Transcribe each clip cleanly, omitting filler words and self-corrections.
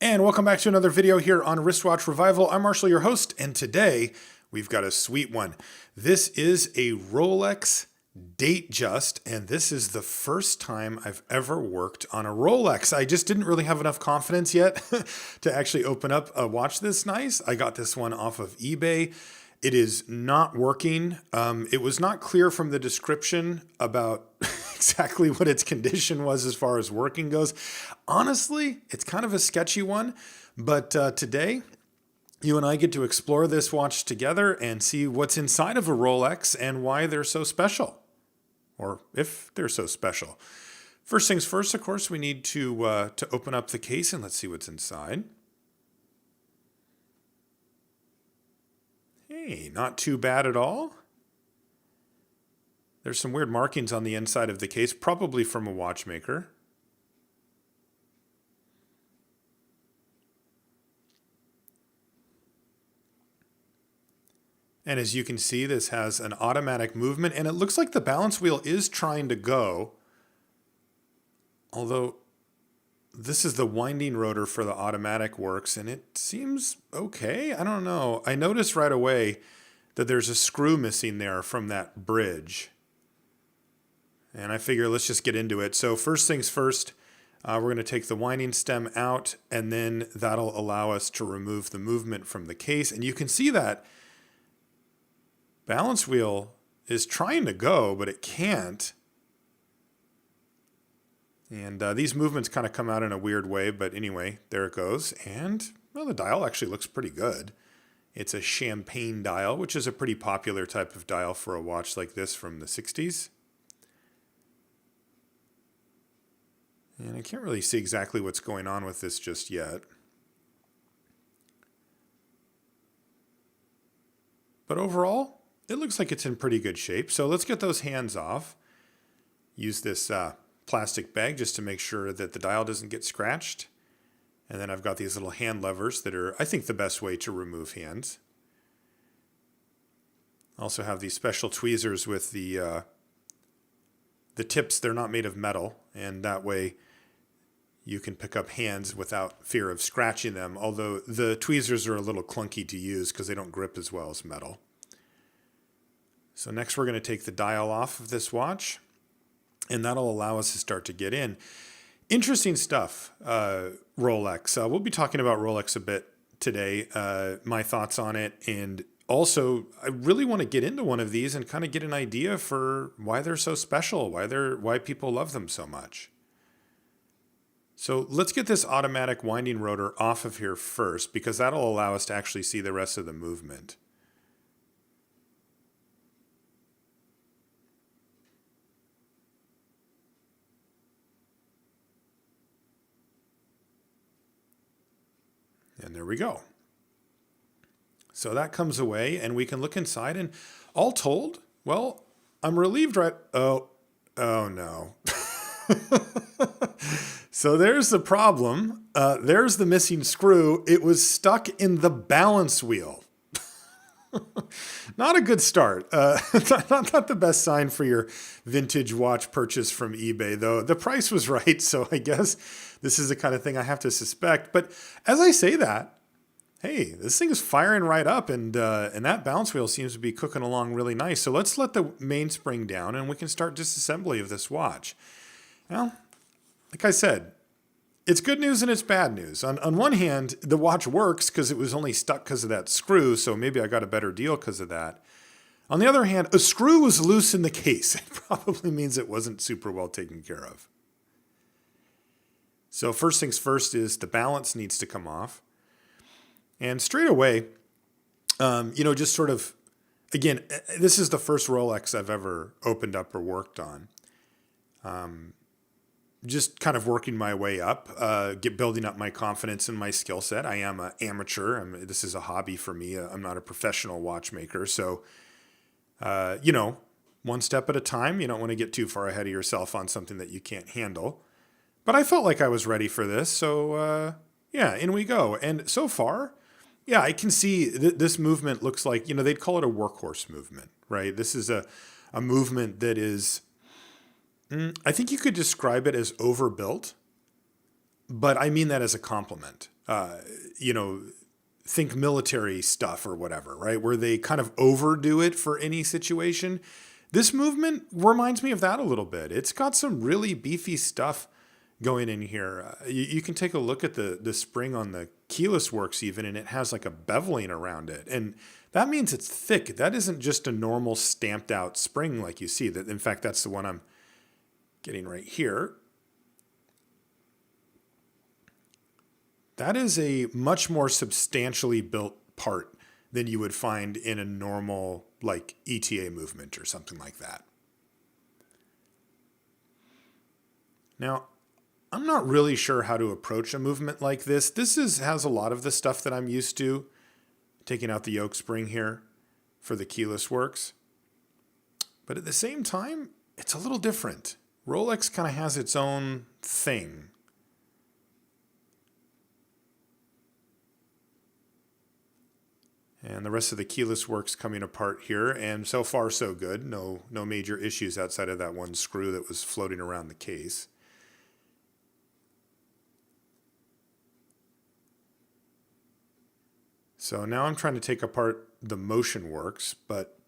And welcome back to another video here on Wristwatch Revival. I'm Marshall, your host, and today we've got a sweet one. This is a Rolex Datejust, and this is the first time I've ever worked on a Rolex. I just didn't really have enough confidence yet to actually open up a watch this nice. I got this one off of eBay. It is not working. It was not clear from the description about exactly what its condition was as far as working goes. Honestly, it's kind of a sketchy one, but today you and I get to explore this watch together and see what's inside of a Rolex and why they're so special, or if they're so special. First things first, of course, we need to open up the case and let's see what's inside. Hey, not too bad at all. There's some weird markings on the inside of the case, probably from a watchmaker. And as you can see, this has an automatic movement, and it looks like the balance wheel is trying to go. Although this is the winding rotor for the automatic works, and it seems okay. I don't know. I noticed right away that there's a screw missing there from that bridge. And I figure let's just get into it. So first things first, we're going to take the winding stem out, and then that'll allow us to remove the movement from the case. And you can see that balance wheel is trying to go, but it can't. And these movements kind of come out in a weird way, but anyway, there it goes. And, well, the dial actually looks pretty good. It's a champagne dial, which is a pretty popular type of dial for a watch like this from the 60s. And I can't really see exactly what's going on with this just yet. But overall, it looks like it's in pretty good shape. So let's get those hands off. Use this plastic bag just to make sure that the dial doesn't get scratched. And then I've got these little hand levers that are, I think, the best way to remove hands. Also have these special tweezers with the tips. They're not made of metal, and that way you can pick up hands without fear of scratching them, although the tweezers are a little clunky to use because they don't grip as well as metal. So next we're going to take the dial off of this watch, and that'll allow us to start to get in. Interesting stuff, Rolex. We'll be talking about Rolex a bit today, my thoughts on it, and also I really want to get into one of these and kind of get an idea for why they're so special, why people love them so much. So let's get this automatic winding rotor off of here first, because that'll allow us to actually see the rest of the movement. And there we go. So that comes away, and we can look inside, and all told, well, I'm relieved oh no. So there's the problem. There's the missing screw. It was stuck in the balance wheel. Not a good start. Not the best sign for your vintage watch purchase from eBay, though. The price was right, so I guess this is the kind of thing I have to suspect. But as I say that, hey, this thing is firing right up, and that balance wheel seems to be cooking along really nice. So let's let the mainspring down, and we can start disassembly of this watch. Well, like I said, it's good news and it's bad news. On one hand, the watch works because it was only stuck because of that screw, so maybe I got a better deal because of that. On the other hand, a screw was loose in the case. It probably means it wasn't super well taken care of. So first things first is the balance needs to come off. And straight away, just sort of, again, this is the first Rolex I've ever opened up or worked on. Just kind of working my way up, building up my confidence in my skill set. I am an amateur. This is a hobby for me. I'm not a professional watchmaker. So, one step at a time. You don't want to get too far ahead of yourself on something that you can't handle. But I felt like I was ready for this. So, in we go. And so far, yeah, I can see this movement looks like, they'd call it a workhorse movement, right? This is a movement that is, I think you could describe it as overbuilt. but I mean that as a compliment. You know, think military stuff or whatever, right? Where they kind of overdo it for any situation. This movement reminds me of that a little bit. It's got some really beefy stuff going in here. You can take a look at the spring on the keyless works even, and it has like a beveling around it. And that means it's thick. That isn't just a normal stamped out spring like you see. That, in fact, that's the one I'm getting right here. That is a much more substantially built part than you would find in a normal like ETA movement or something like that. Now, I'm not really sure how to approach a movement like this. Has a lot of the stuff that I'm used to, taking out the yoke spring here for the keyless works. But at the same time, it's a little different. Rولكس kind of has its own thing. And the rest of the keyless works coming apart here, and so far so good. No major issues outside of that one screw that was floating around the case. So now I'm trying to take apart the motion works, but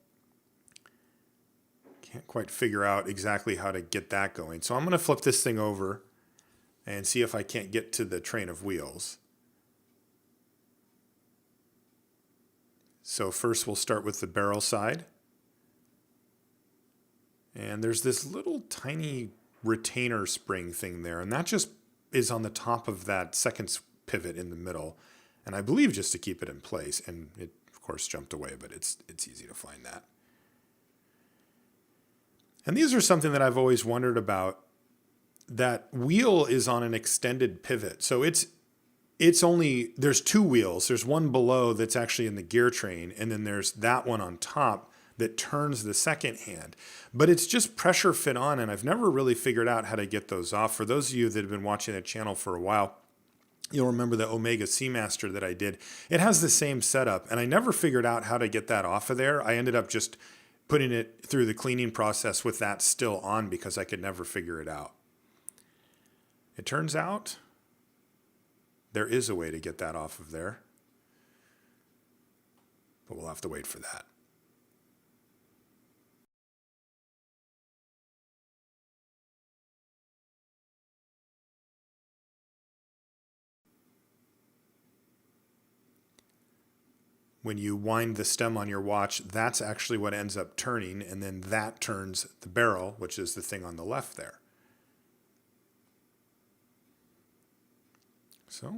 can't quite figure out exactly how to get that going. So I'm going to flip this thing over and see if I can't get to the train of wheels. So first we'll start with the barrel side. And there's this little tiny retainer spring thing there, and that just is on the top of that second pivot in the middle. And I believe just to keep it in place. And it, of course, jumped away, but it's easy to find that. And these are something that I've always wondered about. That wheel is on an extended pivot. So there's two wheels. There's one below that's actually in the gear train, and then there's that one on top that turns the second hand. But it's just pressure fit on, and I've never really figured out how to get those off. For those of you that have been watching the channel for a while, you'll remember the Omega Seamaster that I did. It has the same setup, and I never figured out how to get that off of there. I ended up just putting it through the cleaning process with that still on because I could never figure it out. It turns out there is a way to get that off of there, but we'll have to wait for that. When you wind the stem on your watch, that's actually what ends up turning, and then that turns the barrel, which is the thing on the left there.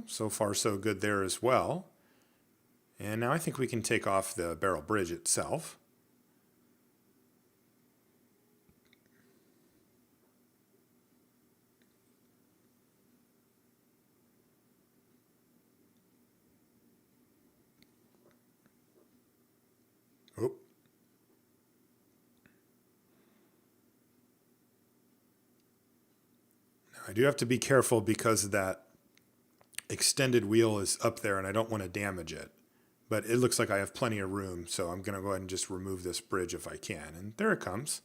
So far so good there as well. And now I think we can take off the barrel bridge itself. Oh. Now I do have to be careful because that extended wheel is up there and I don't want to damage it. But it looks like I have plenty of room, so I'm going to go ahead and just remove this bridge if I can. And there it comes.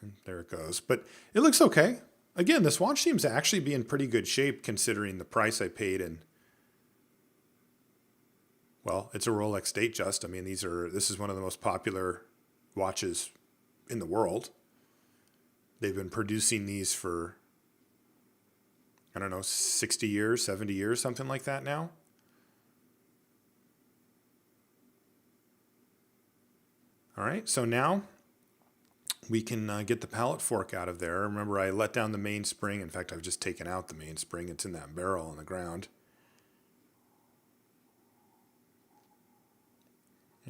And there it goes. But it looks okay. Again, this watch seems to actually be in pretty good shape considering the price I paid. And, well, it's a Rولكs Datejust. I mean, this is one of the most popular watches in the world. They've been producing these for, I don't know, 60 years, 70 years, something like that now. All right, so now we can get the pallet fork out of there. Remember, I let down the mainspring. In fact, I've just taken out the mainspring. It's in that barrel on the ground.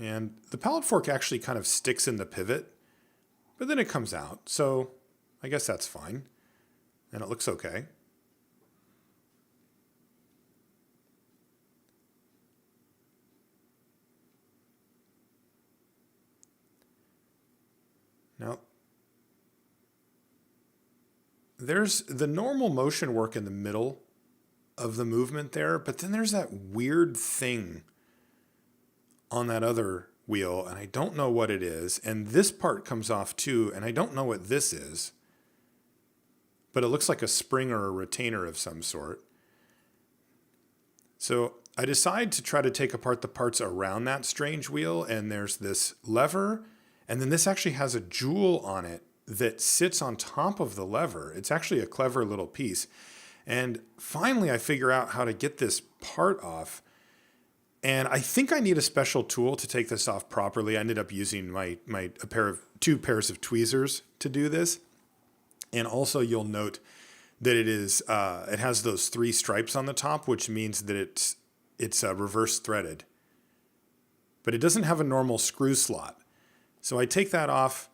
And the pallet fork actually kind of sticks in the pivot, but then it comes out. So I guess that's fine. And it looks okay. Now, there's the normal motion work in the middle of the movement there, but then there's that weird thing on that other wheel, and I don't know what it is. And this part comes off too, and I don't know what this is. but it looks like a spring or a retainer of some sort. So I decide to try to take apart the parts around that strange wheel, and there's this lever, and then this actually has a jewel on it that sits on top of the lever. It's actually a clever little piece. And finally I figure out how to get this part off. And I think I need a special tool to take this off properly. I ended up using two pairs of tweezers to do this. And also you'll note that it has those 3 stripes on the top, which means that it's reverse threaded. But it doesn't have a normal screw slot. So I take that off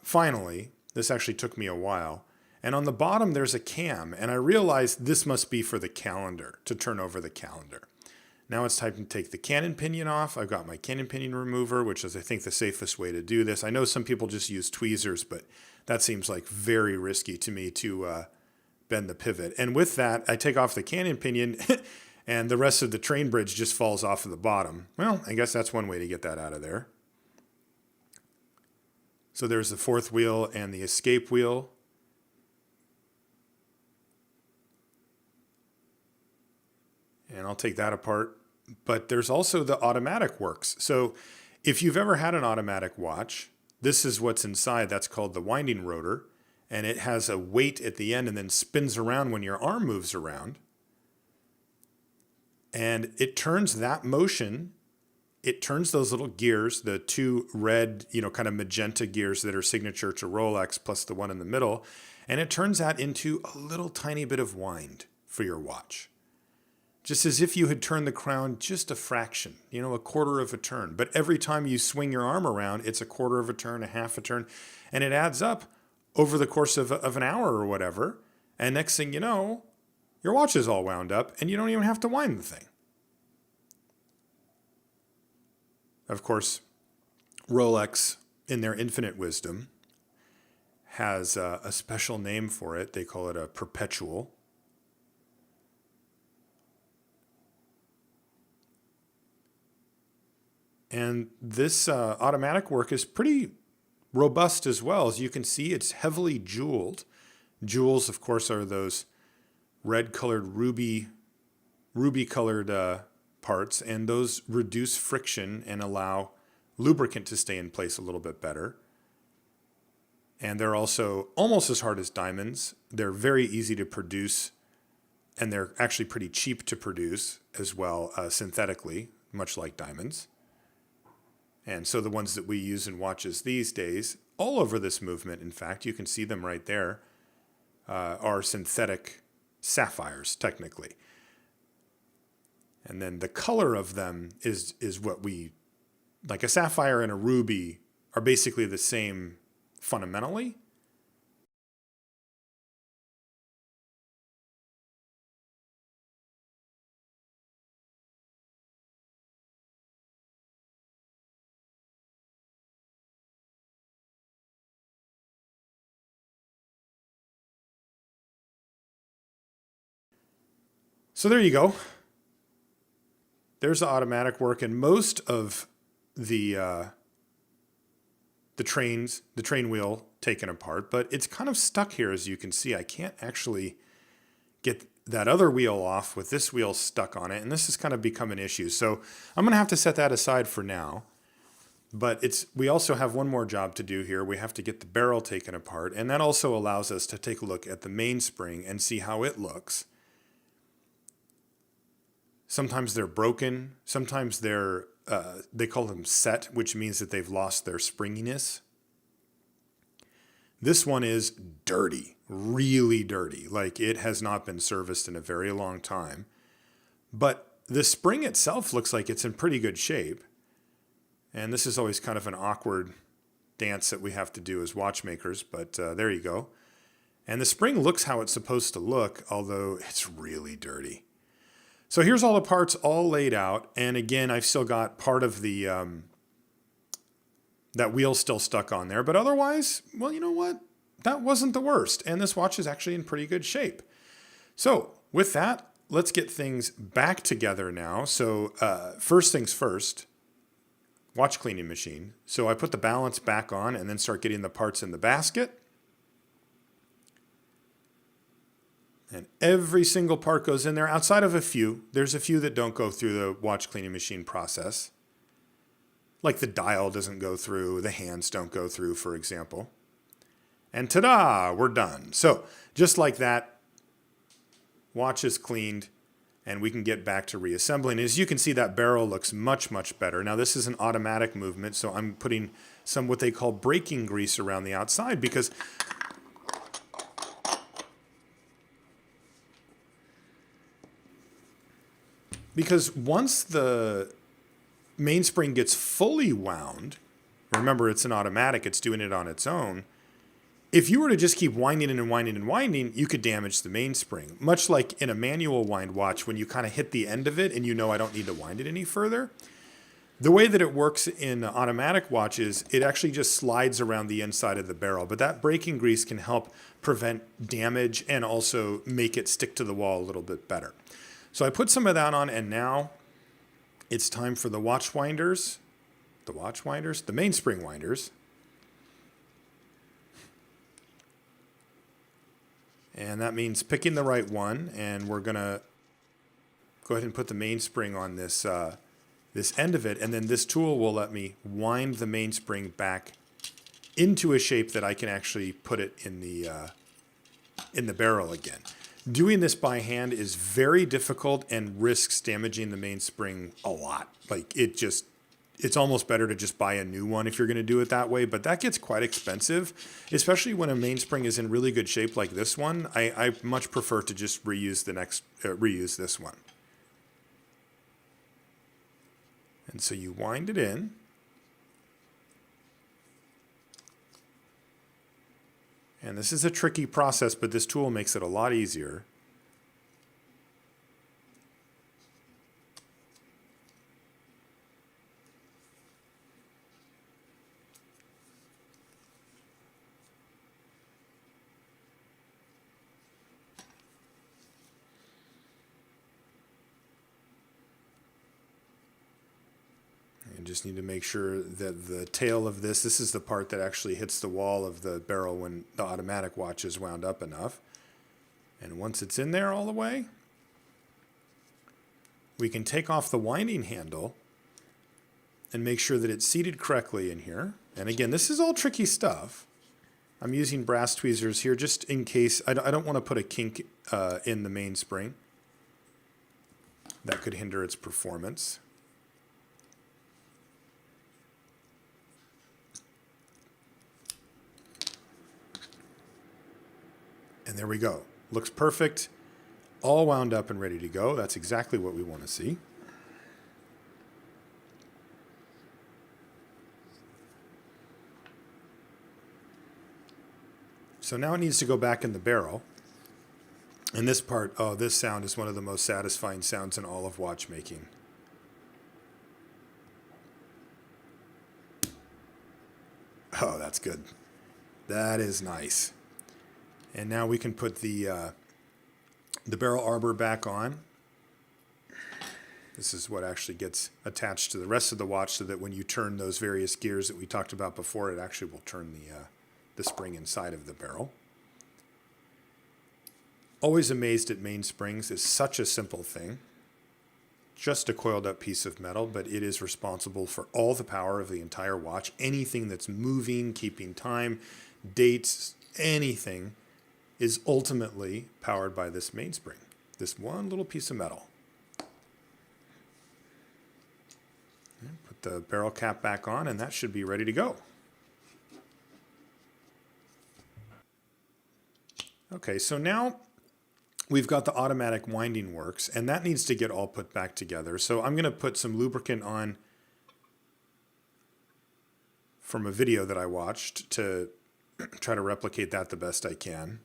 finally. This actually took me a while. And on the bottom there's a cam, and I realized this must be for the calendar, to turn over the calendar. Now it's time to take the cannon pinion off. I've got my cannon pinion remover, which is, I think, the safest way to do this. I know some people just use tweezers, but that seems like very risky to me to bend the pivot. And with that, I take off the cannon pinion and the rest of the train bridge just falls off of the bottom. Well, I guess that's one way to get that out of there. So there's the 4th wheel and the escape wheel. And I'll take that apart. But there's also the automatic works. So if you've ever had an automatic watch, this is what's inside. That's called the winding rotor. And it has a weight at the end and then spins around when your arm moves around. And it turns that motion. It turns those little gears, the 2 red, kind of magenta gears that are signature to Rolex, plus the one in the middle. And it turns that into a little tiny bit of wind for your watch. Just as if you had turned the crown just a fraction, a quarter of a turn. But every time you swing your arm around, it's a quarter of a turn, a half a turn, and it adds up over the course of an hour or whatever. And next thing you know, your watch is all wound up and you don't even have to wind the thing. Of course, Rolex, in their infinite wisdom, has a special name for it. They call it a perpetual. And this automatic work is pretty robust as well. As you can see, it's heavily jeweled. Jewels, of course, are those red-colored, ruby-colored parts, and those reduce friction and allow lubricant to stay in place a little bit better. And they're also almost as hard as diamonds. They're very easy to produce, and they're actually pretty cheap to produce as well, synthetically, much like diamonds. And so the ones that we use in watches these days, all over this movement, in fact, you can see them right there, are synthetic sapphires, technically. And then the color of them is what like a sapphire and a ruby are basically the same fundamentally. So there you go. There's the automatic work, and most of the train wheel taken apart, but it's kind of stuck here, as you can see. I can't actually get that other wheel off with this wheel stuck on it, and this has kind of become an issue. So I'm going to have to set that aside for now. But we also have one more job to do here. We have to get the barrel taken apart, and that also allows us to take a look at the mainspring and see how it looks. Sometimes they're broken. Sometimes they call them set, which means that they've lost their springiness. This one is dirty, really dirty. Like it has not been serviced in a very long time. But the spring itself looks like it's in pretty good shape. And this is always kind of an awkward dance that we have to do as watchmakers, but there you go. And the spring looks how it's supposed to look, although it's really dirty. So here's all the parts all laid out. And again, I've still got part of the that wheel still stuck on there. But otherwise, well, you know what? That wasn't the worst. And this watch is actually in pretty good shape. So with that, let's get things back together now. So first things first, watch cleaning machine. So I put the balance back on and then start getting the parts in the basket. And every single part goes in there outside of a few. There's a few that don't go through the watch cleaning machine process. Like the dial doesn't go through, the hands don't go through, for example. And ta-da, we're done. So just like that, watch is cleaned and we can get back to reassembling. As you can see, that barrel looks much, much better. Now this is an automatic movement, so I'm putting some what they call braking grease around the outside because once the mainspring gets fully wound, remember it's an automatic, it's doing it on its own. If you were to just keep winding and winding and winding, you could damage the mainspring. Much like in a manual wind watch, when you kind of hit the end of it and you know I don't need to wind it any further. The way that it works in automatic watches, it actually just slides around the inside of the barrel. But that braking grease can help prevent damage and also make it stick to the wall a little bit better. So I put some of that on, and now it's time for the mainspring winders. And that means picking the right one, and we're gonna go ahead and put the mainspring on this this end of it, and then this tool will let me wind the mainspring back into a shape that I can actually put it in the barrel again. Doing this by hand is very difficult and risks damaging the mainspring a lot. Like it's almost better to just buy a new one if you're going to do it that way, but that gets quite expensive, especially when a mainspring is in really good shape like this one. I much prefer to just reuse this one. And so you wind it in. And this is a tricky process, but this tool makes it a lot easier. Just need to make sure that the tail of this is the part that actually hits the wall of the barrel when the automatic watch is wound up enough. And once it's in there all the way, we can take off the winding handle and make sure that it's seated correctly in here. And again, this is all tricky stuff. I'm using brass tweezers here just in case. I don't want to put a kink in the mainspring. That could hinder its performance. And there we go. Looks perfect. All wound up and ready to go. That's exactly what we want to see. So now it needs to go back in the barrel. And this part, oh, this sound is one of the most satisfying sounds in all of watchmaking. Oh, that's good. That is nice. And now we can put the barrel arbor back on. This is what actually gets attached to the rest of the watch so that when you turn those various gears that we talked about before, it actually will turn the spring inside of the barrel. Always amazed at mainsprings. It's such a simple thing. Just a coiled up piece of metal, but it is responsible for all the power of the entire watch. Anything that's moving, keeping time, dates, anything is ultimately powered by this mainspring, this one little piece of metal. Put the barrel cap back on, and that should be ready to go. Okay, so now we've got the automatic winding works, and that needs to get all put back together. So I'm going to put some lubricant on from a video that I watched to try to replicate that the best I can.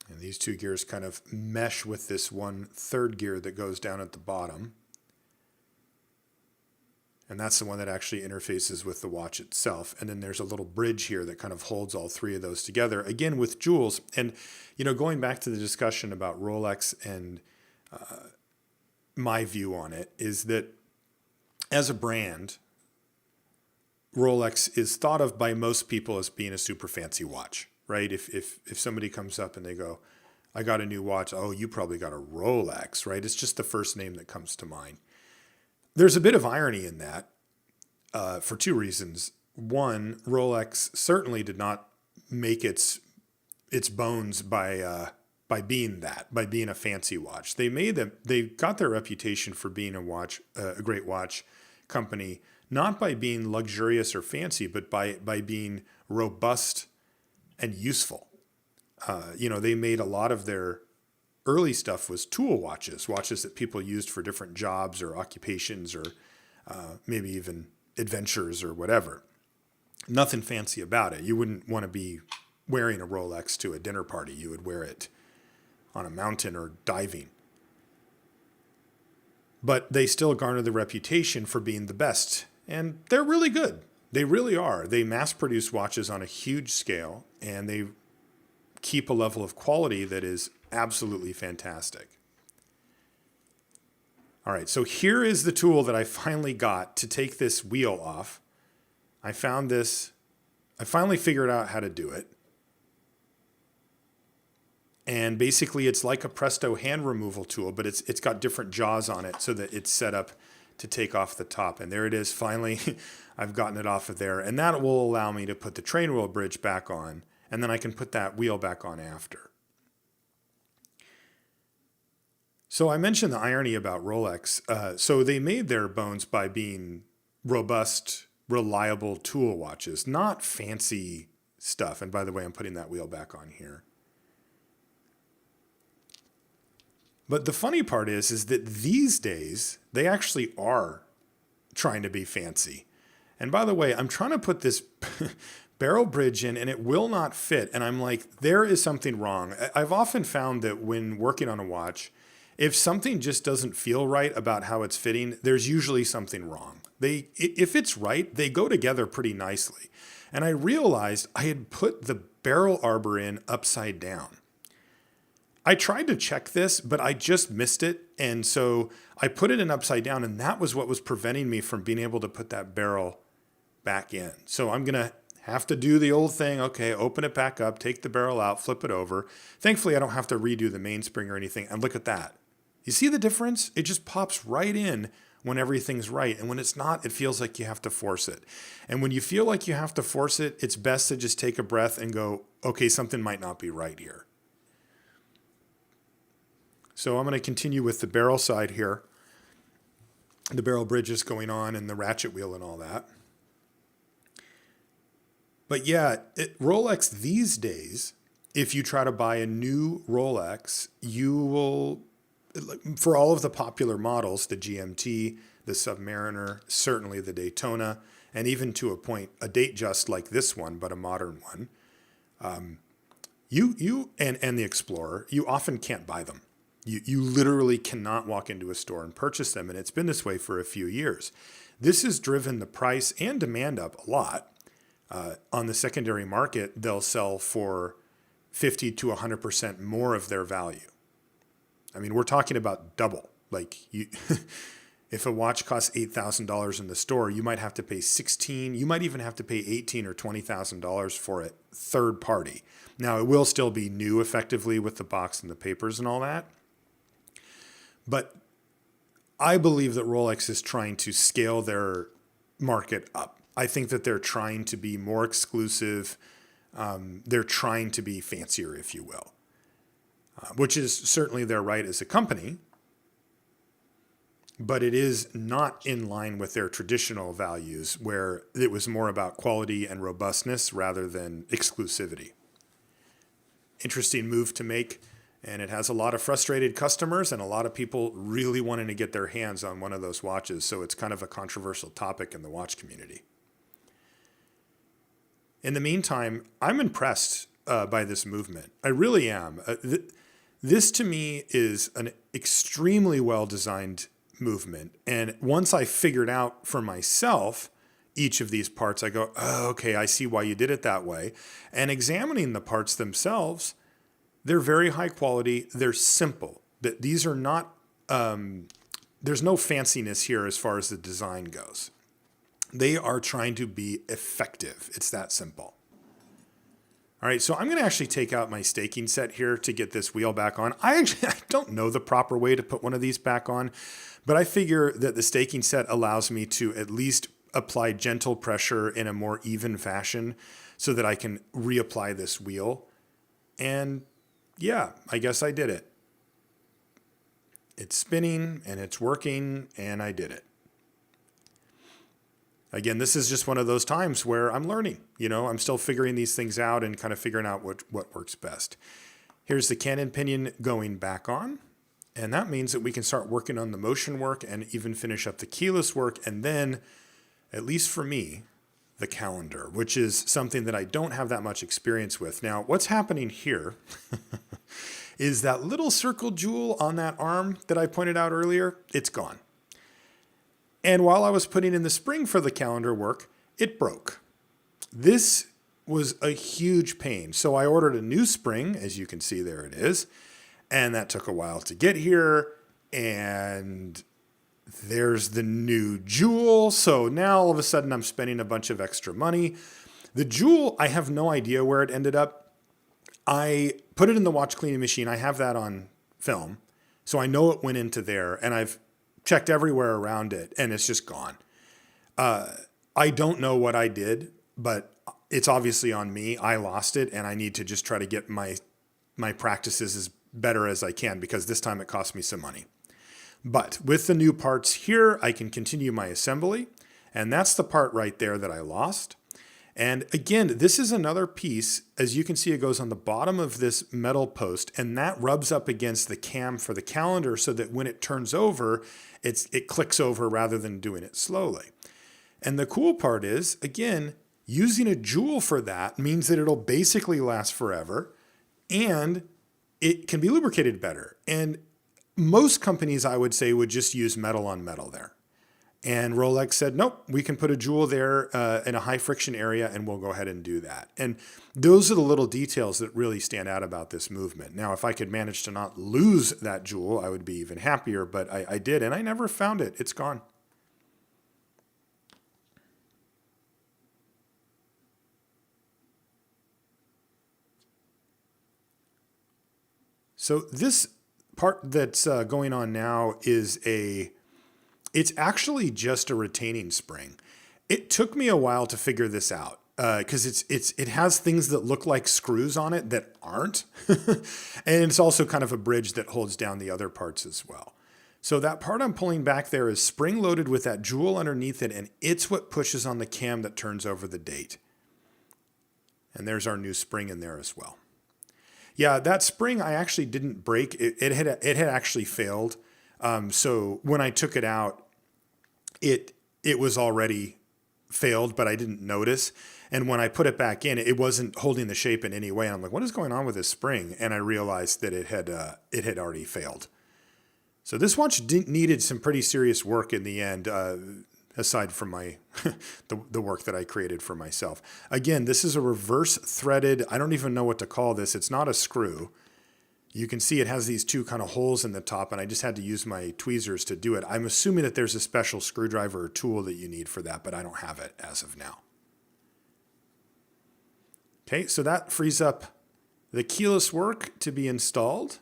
And these two gears kind of mesh with this one third gear that goes down at the bottom. And that's the one that actually interfaces with the watch itself. And then there's a little bridge here that kind of holds all three of those together, again, with jewels. And, going back to the discussion about Rolex and my view on it is that as a brand, Rolex is thought of by most people as being a super fancy watch, right? If somebody comes up and they go, I got a new watch. Oh, you probably got a Rolex, right? It's just the first name that comes to mind. There's a bit of irony in that for two reasons. One, Rolex certainly did not make its bones by being a fancy watch. They got their reputation for being a great watch company, not by being luxurious or fancy, but by being robust and useful. They made a lot of their early stuff was tool watches that people used for different jobs or occupations or maybe even adventures or whatever. Nothing fancy about it. You wouldn't want to be wearing a Rolex to a dinner party. You would wear it on a mountain or diving. But they still garner the reputation for being the best. And they're really good. They really are. They mass produce watches on a huge scale, and they keep a level of quality that is absolutely fantastic. All right, so here is the tool that I finally got to take this wheel off. I finally figured out how to do it. And basically it's like a Presto hand removal tool, but it's got different jaws on it so that it's set up to take off the top. And there it is. Finally, I've gotten it off of there. And that will allow me to put the train wheel bridge back on. And then I can put that wheel back on after. So I mentioned the irony about Rolex. So they made their bones by being robust, reliable tool watches, not fancy stuff. And by the way, I'm putting that wheel back on here. But the funny part is that these days, they actually are trying to be fancy. And by the way, I'm trying to put this barrel bridge in and it will not fit. And I'm like, there is something wrong. I've often found that when working on a watch, if something just doesn't feel right about how it's fitting, there's usually something wrong. If it's right, they go together pretty nicely. And I realized I had put the barrel arbor in upside down. I tried to check this, but I just missed it. And so I put it in upside down, and that was what was preventing me from being able to put that barrel back in. So I'm going to have to do the old thing. Okay, open it back up, take the barrel out, flip it over. Thankfully, I don't have to redo the mainspring or anything. And look at that. You see the difference? It just pops right in when everything's right. And when it's not, it feels like you have to force it. And when you feel like you have to force it, it's best to just take a breath and go, okay, something might not be right here. So I'm going to continue with the barrel side here. The barrel bridge is going on and the ratchet wheel and all that. But yeah, Rolex these days, if you try to buy a new Rolex, you will, for all of the popular models, the GMT, the Submariner, certainly the Daytona, and even to a point, a Datejust like this one, but a modern one, and the Explorer, you often can't buy them. You literally cannot walk into a store and purchase them, and it's been this way for a few years. This has driven the price and demand up a lot. On the secondary market, they'll sell for 50 to 100% more of their value. I mean, we're talking about double. Like, if a watch costs $8,000 in the store, you might have to pay $16,000. You might even have to pay $18,000 or $20,000 for it, third party. Now, it will still be new effectively with the box and the papers and all that. But I believe that Rolex is trying to scale their market up. I think that they're trying to be more exclusive. They're trying to be fancier, if you will, which is certainly their right as a company. But it is not in line with their traditional values, where it was more about quality and robustness rather than exclusivity. Interesting move to make. And it has a lot of frustrated customers and a lot of people really wanting to get their hands on one of those watches. So it's kind of a controversial topic in the watch community. In the meantime, I'm impressed by this movement. I really am. This to me is an extremely well-designed movement. And once I figured out for myself each of these parts, I go, oh, okay, I see why you did it that way. And examining the parts themselves, they're very high quality. They're simple. That these are not, there's no fanciness here as far as the design goes. They are trying to be effective. It's that simple. All right, so I'm going to actually take out my staking set here to get this wheel back on. I don't know the proper way to put one of these back on, but I figure that the staking set allows me to at least apply gentle pressure in a more even fashion so that I can reapply this wheel. And yeah, I guess I did it. It's spinning and it's working and I did it. Again, this is just one of those times where I'm learning. I'm still figuring these things out and kind of figuring out what works best. Here's the cannon pinion going back on. And that means that we can start working on the motion work and even finish up the keyless work. And then, at least for me, the calendar, which is something that I don't have that much experience with. Now, what's happening here is that little circle jewel on that arm that I pointed out earlier, it's gone. And while I was putting in the spring for the calendar work, it broke. This was a huge pain. So I ordered a new spring, as you can see, there it is. And that took a while to get here. And there's the new jewel. So now all of a sudden I'm spending a bunch of extra money. The jewel, I have no idea where it ended up. I put it in the watch cleaning machine. I have that on film. So I know it went into there, and I've checked everywhere around it, and it's just gone. I don't know what I did, but it's obviously on me. I lost it, and I need to just try to get my practices as better as I can, because this time it cost me some money. But with the new parts here, I can continue my assembly, and that's the part right there that I lost. And again, this is another piece. As you can see, it goes on the bottom of this metal post, and that rubs up against the cam for the calendar so that when it turns over, it clicks over rather than doing it slowly. And the cool part is, again, using a jewel for that means that it'll basically last forever, and it can be lubricated better. And most companies, I would say, would just use metal on metal there. And Rولكس said, nope, we can put a jewel there in a high friction area, and we'll go ahead and do that. And those are the little details that really stand out about this movement. Now, if I could manage to not lose that jewel, I would be even happier, but I did, and I never found it. It's gone. So this part that's going on now is it's actually just a retaining spring. It took me a while to figure this out because it has things that look like screws on it that aren't. And it's also kind of a bridge that holds down the other parts as well. So that part I'm pulling back there is spring loaded with that jewel underneath it, and it's what pushes on the cam that turns over the date. And there's our new spring in there as well. Yeah, that spring I actually didn't break. It had actually failed. So when I took it out, it was already failed, but I didn't notice. And when I put it back in, it wasn't holding the shape in any way. And I'm like, what is going on with this spring? And I realized that it had already failed. So this watch needed some pretty serious work in the end, aside from my the work that I created for myself. Again, this is a reverse threaded. I don't even know what to call this. It's not a screw. You can see it has these two kind of holes in the top, and I just had to use my tweezers to do it. I'm assuming that there's a special screwdriver or tool that you need for that, but I don't have it as of now. Okay, so that frees up the keyless work to be installed.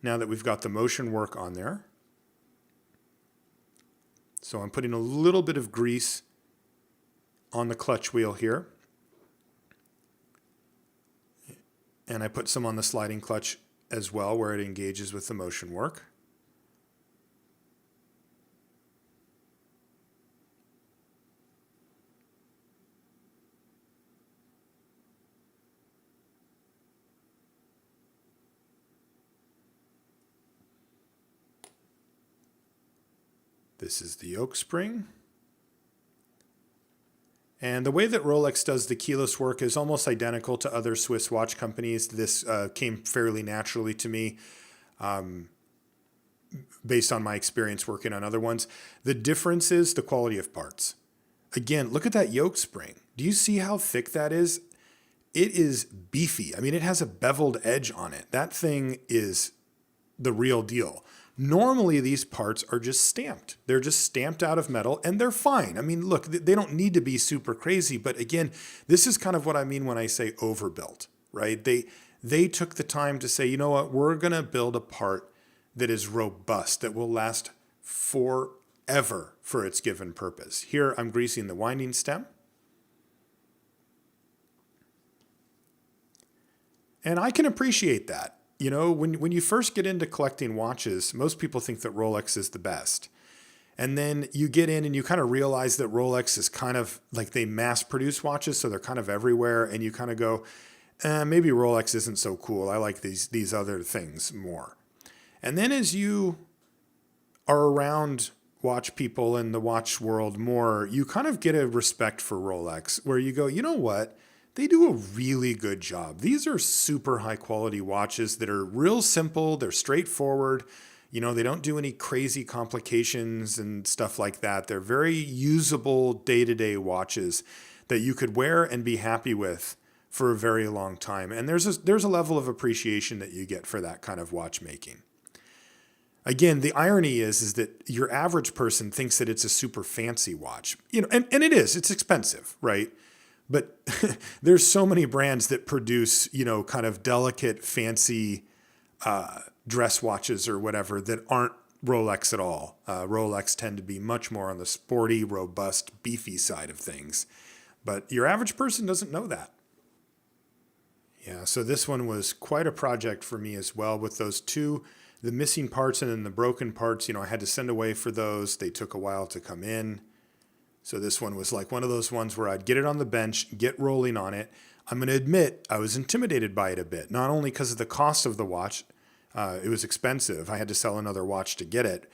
Now that we've got the motion work on there. So I'm putting a little bit of grease on the clutch wheel here. And I put some on the sliding clutch as well, where it engages with the motion work. This is the yoke spring. And the way that Rولكس does the keyless work is almost identical to other Swiss watch companies. This came fairly naturally to me. based on my experience working on other ones. The difference is the quality of parts. Again, look at that yoke spring. Do you see how thick that is? It is beefy. I mean, it has a beveled edge on it. That thing is the real deal. Normally, these parts are just stamped. They're just stamped out of metal, and they're fine. I mean, look, they don't need to be super crazy. But again, this is kind of what I mean when I say overbuilt, right? They took the time to say, you know what, we're going to build a part that is robust, that will last forever for its given purpose. Here, I'm greasing the winding stem. And I can appreciate that. You know, when you first get into collecting watches, most people think that Rolex is the best. And then you get in and you kind of realize that Rolex is kind of like they mass produce watches, so they're kind of everywhere. And you kind of go, maybe Rolex isn't so cool. I like these other things more. And then as you are around watch people in the watch world more, you kind of get a respect for Rolex where you go, you know what? They do a really good job. These are super high quality watches that are real simple. They're straightforward. You know, they don't do any crazy complications and stuff like that. They're very usable day-to-day watches that you could wear and be happy with for a very long time. And there's a level of appreciation that you get for that kind of watchmaking. Again, the irony is that your average person thinks that it's a super fancy watch. You know, and it is. It's expensive, right? But there's so many brands that produce, you know, kind of delicate, fancy dress watches or whatever that aren't Rolex at all. Rolex tend to be much more on the sporty, robust, beefy side of things. But your average person doesn't know that. Yeah, so this one was quite a project for me as well with those two, the missing parts and then the broken parts. You know, I had to send away for those. They took a while to come in. So this one was like one of those ones where I'd get it on the bench, get rolling on it. I'm going to admit I was intimidated by it a bit, not only because of the cost of the watch. It was expensive. I had to sell another watch to get it,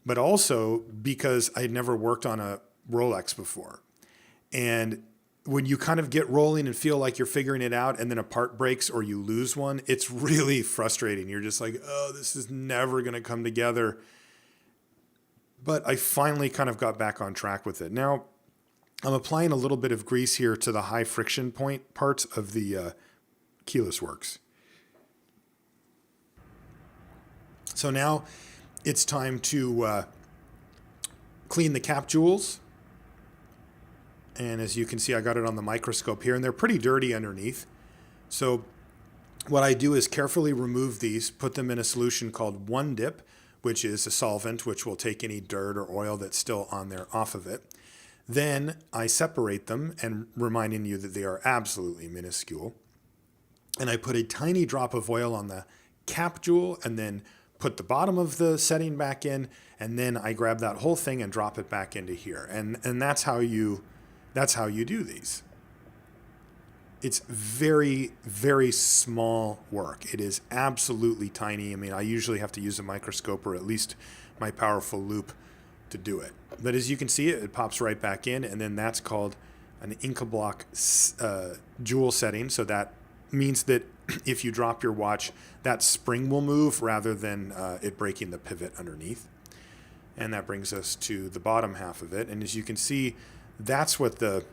but also because I had never worked on a Rolex before. And when you kind of get rolling and feel like you're figuring it out and then a part breaks or you lose one, it's really frustrating. You're just like, oh, this is never going to come together. But I finally kind of got back on track with it. Now, I'm applying a little bit of grease here to the high friction point parts of the keyless works. So now it's time to clean the cap jewels. And as you can see, I got it on the microscope here, and they're pretty dirty underneath. So what I do is carefully remove these, put them in a solution called One Dip, which is a solvent which will take any dirt or oil that's still on there off of it. Then I separate them, and reminding you that they are absolutely minuscule. And I put a tiny drop of oil on the cap jewel and then put the bottom of the setting back in, and then I grab that whole thing and drop it back into here. And that's how you do these. It's very, very small work. It is absolutely tiny. I mean, I usually have to use a microscope or at least my powerful loupe to do it. But as you can see, it pops right back in, and then that's called an Inca block jewel setting. So that means that if you drop your watch, that spring will move rather than it breaking the pivot underneath. And that brings us to the bottom half of it. And as you can see, that's what the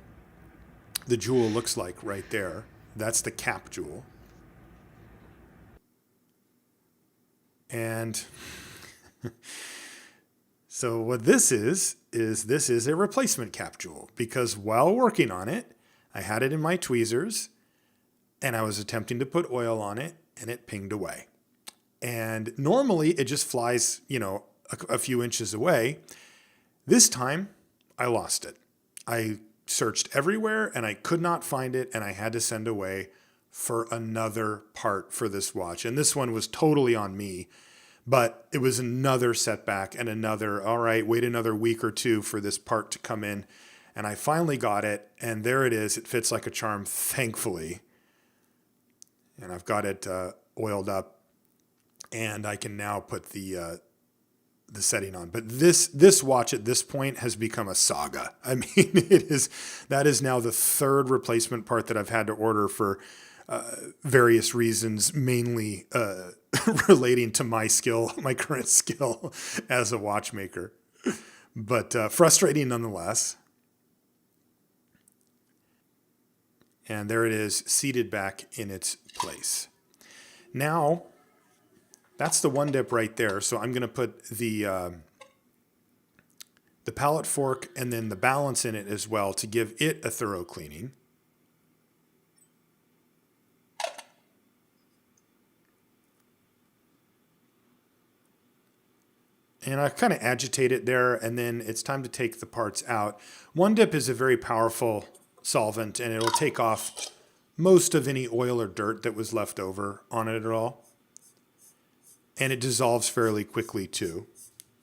jewel looks like right there. That's the cap jewel. And so what this is this is a replacement cap jewel, because while working on it, I had it in my tweezers and I was attempting to put oil on it and it pinged away. And normally it just flies, you know, a few inches away. This time I lost it. I searched everywhere and I could not find it, and I had to send away for another part for this watch. And this one was totally on me, but it was another setback and another, all right, wait another week or two for this part to come in. And I finally got it, and there it is. It fits like a charm, thankfully. And I've got it oiled up, and I can now put the setting on. But this watch at this point has become a saga. I mean, that is now the third replacement part that I've had to order for various reasons, mainly relating to my skill, my current skill as a watchmaker. But frustrating nonetheless. And there it is, seated back in its place. Now, that's the one dip right there. So I'm going to put the pallet fork and then the balance in it as well to give it a thorough cleaning. And I kind of agitate it there, and then it's time to take the parts out. One dip is a very powerful solvent, and it'll take off most of any oil or dirt that was left over on it at all. And it dissolves fairly quickly too.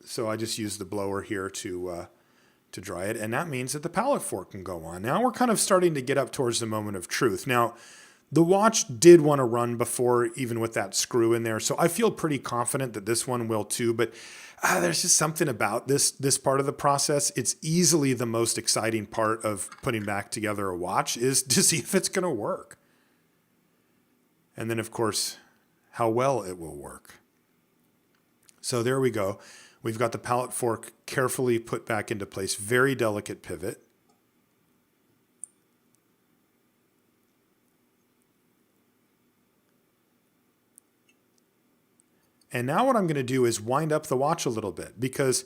So I just use the blower here to dry it, and that means that the pallet fork can go on. Now we're kind of starting to get up towards the moment of truth. Now, the watch did want to run before, even with that screw in there, so I feel pretty confident that this one will too, but there's just something about this part of the process. It's easily the most exciting part of putting back together a watch, is to see if it's going to work. And then, of course, how well it will work. So there we go. We've got the pallet fork carefully put back into place. Very delicate pivot. And now what I'm going to do is wind up the watch a little bit, because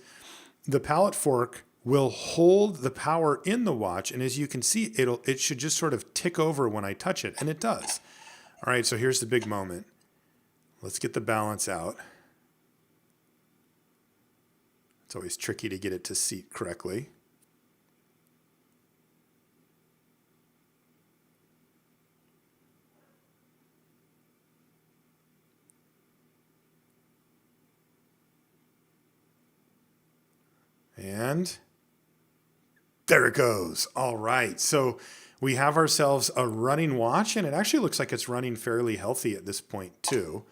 the pallet fork will hold the power in the watch. And as you can see, it should just sort of tick over when I touch it. And it does. All right, so here's the big moment. Let's get the balance out. It's always tricky to get it to seat correctly. And there it goes. All right. So we have ourselves a running watch, and it actually looks like it's running fairly healthy at this point too,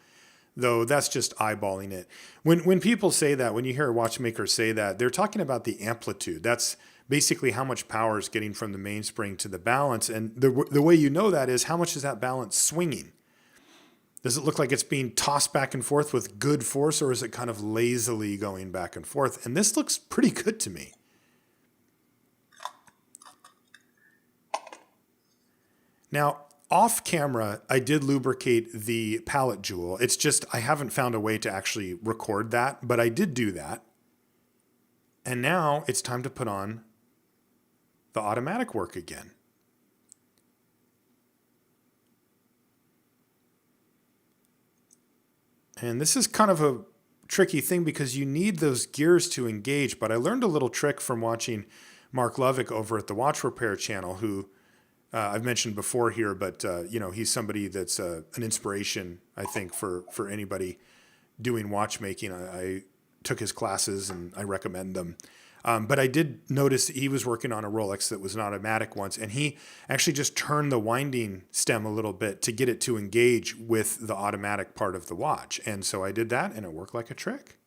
though that's just eyeballing it. When people say that, when you hear a watchmaker say that, they're talking about the amplitude. That's basically how much power is getting from the mainspring to the balance. And the way you know that is, how much is that balance swinging? Does it look like it's being tossed back and forth with good force, or is it kind of lazily going back and forth? And this looks pretty good to me. Now, off camera, I did lubricate the pallet jewel. It's just I haven't found a way to actually record that, but I did do that. And now it's time to put on the automatic work again. And this is kind of a tricky thing because you need those gears to engage, but I learned a little trick from watching Mark Lovick over at the Watch Repair channel, who I've mentioned before here, but he's somebody that's an inspiration, I think, for anybody doing watchmaking. I took his classes and I recommend them. But I did notice that he was working on a Rolex that was an automatic once, and he actually just turned the winding stem a little bit to get it to engage with the automatic part of the watch. And so I did that, and it worked like a trick.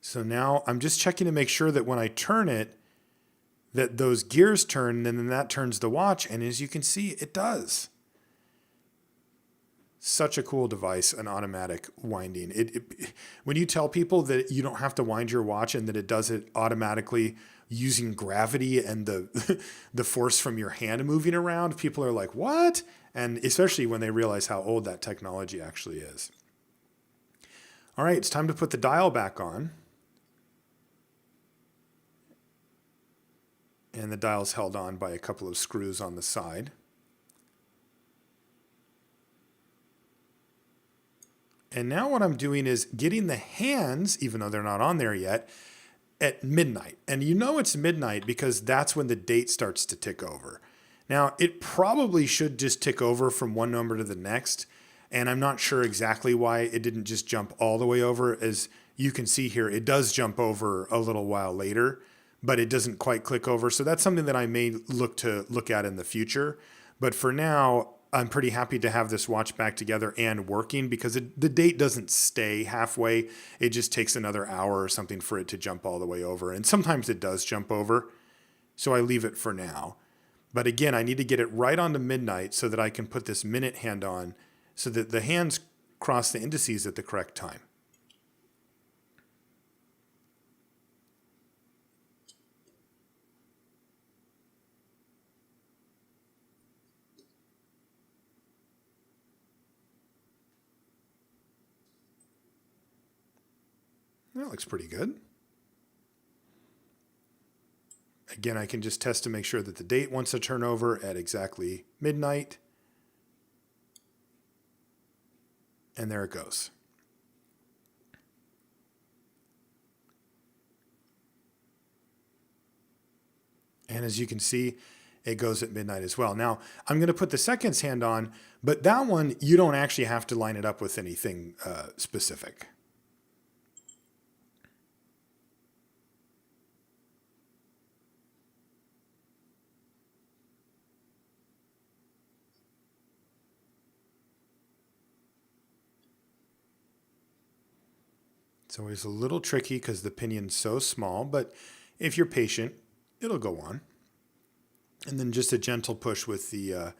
So now I'm just checking to make sure that when I turn it, that those gears turn, and then that turns the watch. And as you can see, it does. Such a cool device, an automatic winding. When you tell people that you don't have to wind your watch and that it does it automatically using gravity and the force from your hand moving around, people are like, what? And especially when they realize how old that technology actually is. All right, it's time to put the dial back on. And the dial's held on by a couple of screws on the side. And now what I'm doing is getting the hands, even though they're not on there yet, at midnight. And you know it's midnight because that's when the date starts to tick over. Now, it probably should just tick over from one number to the next. And I'm not sure exactly why it didn't just jump all the way over. As you can see here, it does jump over a little while later, but it doesn't quite click over. So that's something that I may look at in the future. But for now, I'm pretty happy to have this watch back together and working because the date doesn't stay halfway. It just takes another hour or something for it to jump all the way over. And sometimes it does jump over. So I leave it for now. But again, I need to get it right on to midnight so that I can put this minute hand on so that the hands cross the indices at the correct time. That looks pretty good. Again, I can just test to make sure that the date wants to turn over at exactly midnight. And there it goes. And as you can see, it goes at midnight as well. Now, I'm going to put the seconds hand on, but that one, you don't actually have to line it up with anything specific. It's always a little tricky because the pinion's so small, but if you're patient, it'll go on. And then just a gentle push with the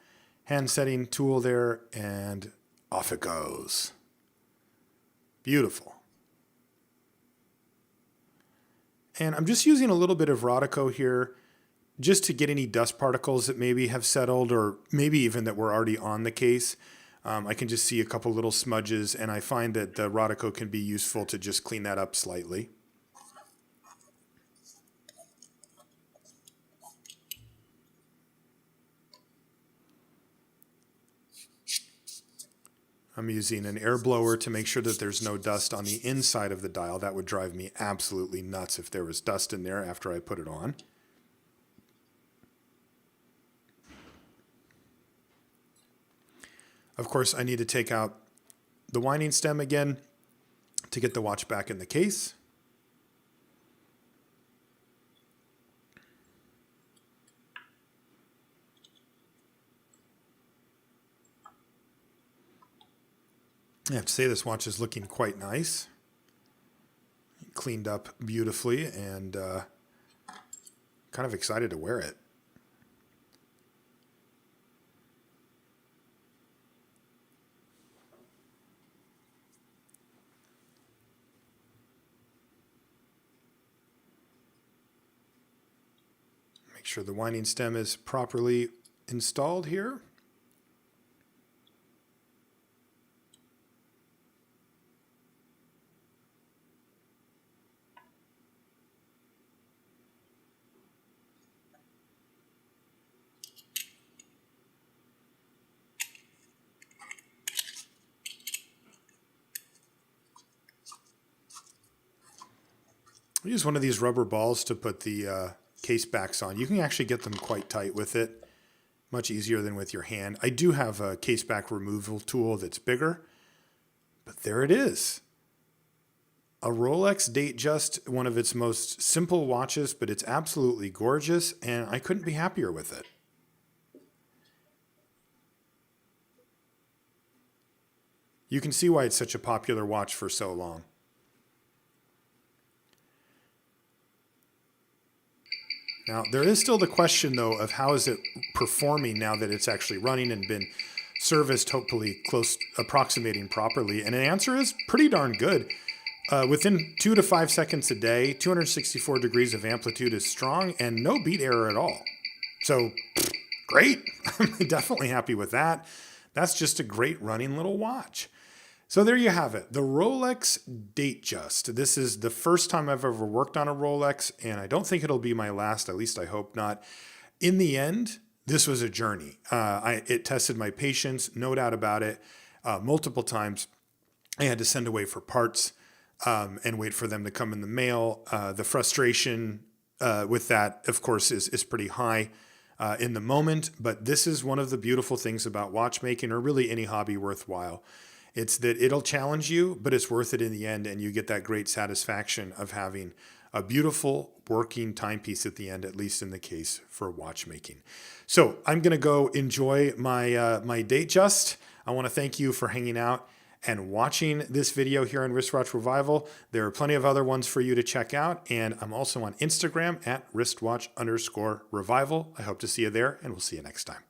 hand setting tool there, and off it goes. Beautiful. And I'm just using a little bit of Rodico here just to get any dust particles that maybe have settled or maybe even that were already on the case. I can just see a couple little smudges, and I find that the Rodico can be useful to just clean that up slightly. I'm using an air blower to make sure that there's no dust on the inside of the dial. That would drive me absolutely nuts if there was dust in there after I put it on. Of course, I need to take out the winding stem again to get the watch back in the case. I have to say this watch is looking quite nice. Cleaned up beautifully, and kind of excited to wear it. Make sure the winding stem is properly installed here. I use one of these rubber balls to put the case backs on. You can actually get them quite tight with it, much easier than with your hand. I do have a case back removal tool that's bigger, but there it is. A Rolex Datejust, one of its most simple watches, but it's absolutely gorgeous, and I couldn't be happier with it. You can see why it's such a popular watch for so long. Now, there is still the question, though, of how is it performing now that it's actually running and been serviced, hopefully close, approximating properly. And the answer is pretty darn good. Within 2 to 5 seconds a day, 264 degrees of amplitude is strong and no beat error at all. So, great. I'm definitely happy with that. That's just a great running little watch. So there you have it, the Rolex Datejust. This is the first time I've ever worked on a Rolex, and I don't think it'll be my last, at least I hope not. In the end, this was a journey. It tested my patience, no doubt about it, multiple times. I had to send away for parts and wait for them to come in the mail. The frustration with that, of course, is pretty high in the moment, but this is one of the beautiful things about watchmaking, or really any hobby worthwhile. It's that it'll challenge you, but it's worth it in the end, and you get that great satisfaction of having a beautiful working timepiece at the end, at least in the case for watchmaking. So I'm going to go enjoy my, my Datejust. I want to thank you for hanging out and watching this video here on Wristwatch Revival. There are plenty of other ones for you to check out. And I'm also on Instagram at wristwatch_revival. I hope to see you there, and we'll see you next time.